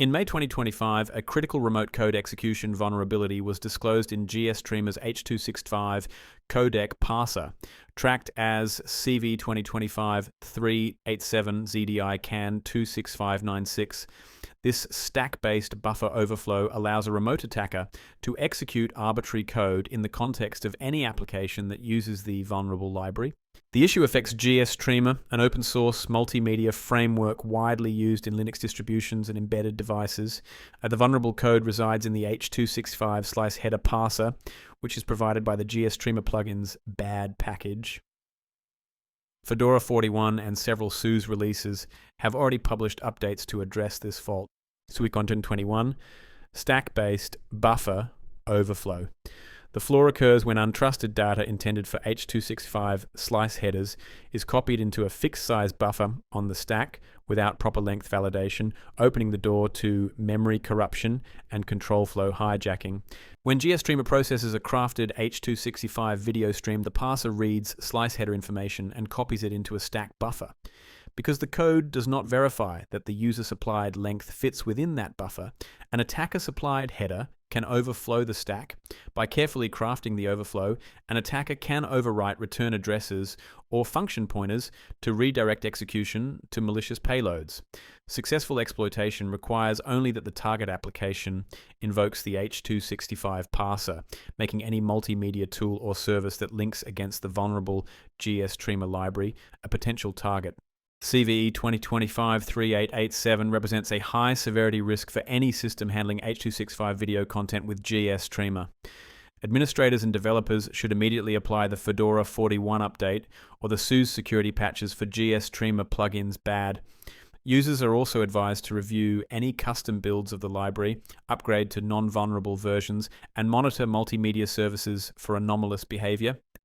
In May 2025, a critical remote code execution vulnerability was disclosed in GStreamer's H265 Codec Parser, tracked as CVE CVE-2025-3887 ZDI CAN 26596. This stack-based buffer overflow allows a remote attacker to execute arbitrary code in the context of any application that uses the vulnerable library. The issue affects GStreamer, an open-source multimedia framework widely used in Linux distributions and embedded devices. The vulnerable code resides in the H265 slice header parser, which is provided by the GStreamer plugin's bad package. Fedora 41 and several SUSE releases have already published updates to address this fault. SUI Content 21, stack-based buffer overflow. The flaw occurs when untrusted data intended for H265 slice headers is copied into a fixed size buffer on the stack without proper length validation, opening the door to memory corruption and control flow hijacking. When GStreamer processes a crafted H265 video stream, the parser reads slice header information and copies it into a stack buffer. Because the code does not verify that the user-supplied length fits within that buffer, an attacker-supplied header can overflow the stack. By carefully crafting the overflow, an attacker can overwrite return addresses or function pointers to redirect execution to malicious payloads. Successful exploitation requires only that the target application invokes the H265 parser, making any multimedia tool or service that links against the vulnerable GStreamer library a potential target. CVE 2025-3887 represents a high severity risk for any system handling H265 video content with GStreamer. Administrators and developers should immediately apply the Fedora 41 update or the SUSE security patches for GStreamer plugins bad. Users are also advised to review any custom builds of the library, upgrade to non-vulnerable versions, and monitor multimedia services for anomalous behavior.